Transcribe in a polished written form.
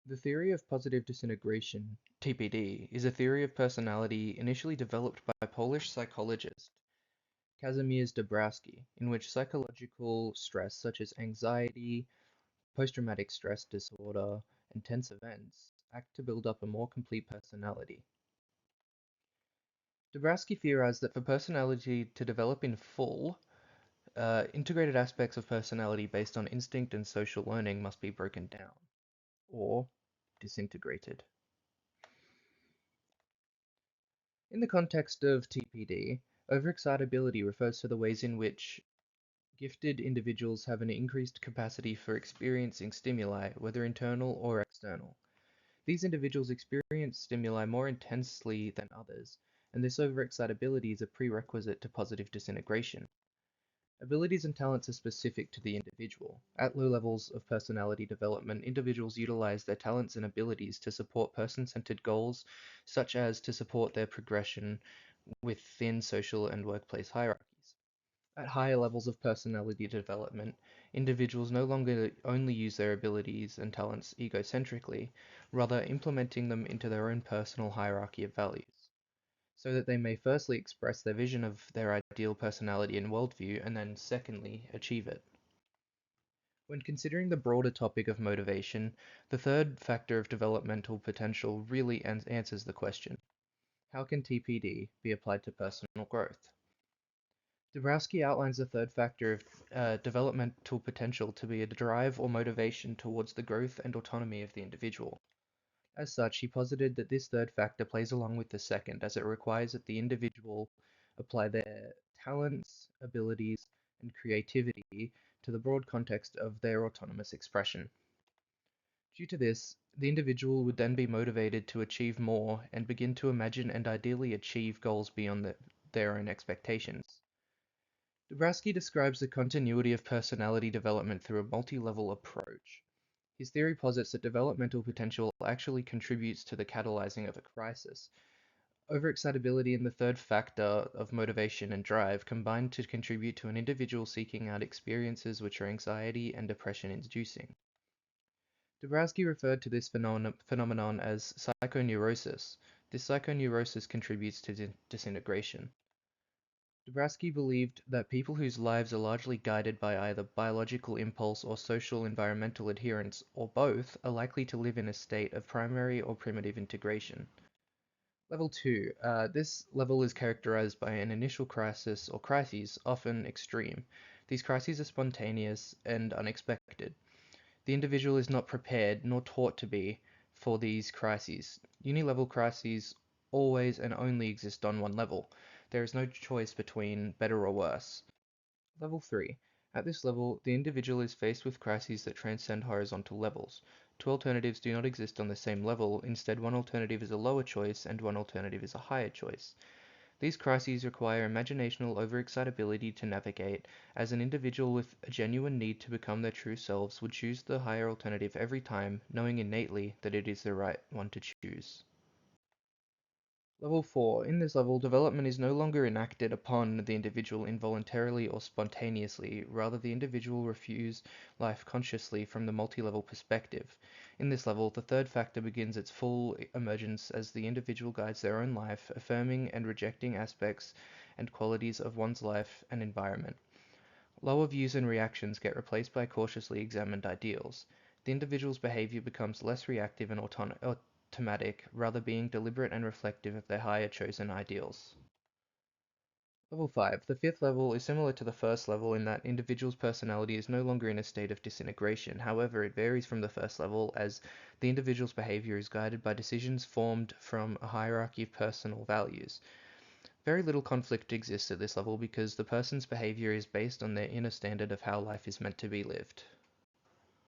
The theory of positive disintegration, TPD, is a theory of personality initially developed by Polish psychologist Kazimierz Dabrowski, in which psychological stress such as anxiety, post-traumatic stress disorder, and tense events act to build up a more complete personality. Dabrowski theorized that for personality to develop in full, integrated aspects of personality based on instinct and social learning must be broken down, or disintegrated. In the context of TPD, overexcitability refers to the ways in which gifted individuals have an increased capacity for experiencing stimuli, whether internal or external. These individuals experience stimuli more intensely than others, and this overexcitability is a prerequisite to positive disintegration. Abilities and talents are specific to the individual. At low levels of personality development, individuals utilize their talents and abilities to support person-centered goals, such as to support their progression within social and workplace hierarchies. At higher levels of personality development, individuals no longer only use their abilities and talents egocentrically, rather implementing them into their own personal hierarchy of values, so that they may firstly express their vision of their ideal personality and worldview, and then secondly, achieve it. When considering the broader topic of motivation, the third factor of developmental potential really answers the question: how can TPD be applied to personal growth? Dabrowski outlines the third factor of developmental potential to be a drive or motivation towards the growth and autonomy of the individual. As such, he posited that this third factor plays along with the second, as it requires that the individual apply their talents, abilities, and creativity to the broad context of their autonomous expression. Due to this, the individual would then be motivated to achieve more and begin to imagine and ideally achieve goals beyond their own expectations. Dabrowski describes the continuity of personality development through a multi-level approach. His theory posits that developmental potential actually contributes to the catalyzing of a crisis. Overexcitability and the third factor of motivation and drive combine to contribute to an individual seeking out experiences which are anxiety and depression inducing. Dabrowski referred to this phenomenon as psychoneurosis. This psychoneurosis contributes to disintegration. Dabrowski believed that people whose lives are largely guided by either biological impulse or social environmental adherence, or both, are likely to live in a state of primary or primitive integration. Level 2. This level is characterized by an initial crisis or crises, often extreme. These crises are spontaneous and unexpected. The individual is not prepared, nor taught to be, for these crises. Uni-level crises always and only exist on one level. There is no choice between better or worse. Level 3. At this level, the individual is faced with crises that transcend horizontal levels. Two alternatives do not exist on the same level, instead one alternative is a lower choice and one alternative is a higher choice. These crises require imaginational overexcitability to navigate, as an individual with a genuine need to become their true selves would choose the higher alternative every time, knowing innately that it is the right one to choose. Level 4. In this level, development is no longer enacted upon the individual involuntarily or spontaneously, rather the individual reviews life consciously from the multi-level perspective. In this level, the third factor begins its full emergence as the individual guides their own life, affirming and rejecting aspects and qualities of one's life and environment. Lower views and reactions get replaced by cautiously examined ideals. The individual's behavior becomes less reactive and automatic, rather being deliberate and reflective of their higher chosen ideals. Level 5. The fifth level is similar to the first level in that individual's personality is no longer in a state of disintegration. However, it varies from the first level as the individual's behavior is guided by decisions formed from a hierarchy of personal values. Very little conflict exists at this level because the person's behavior is based on their inner standard of how life is meant to be lived.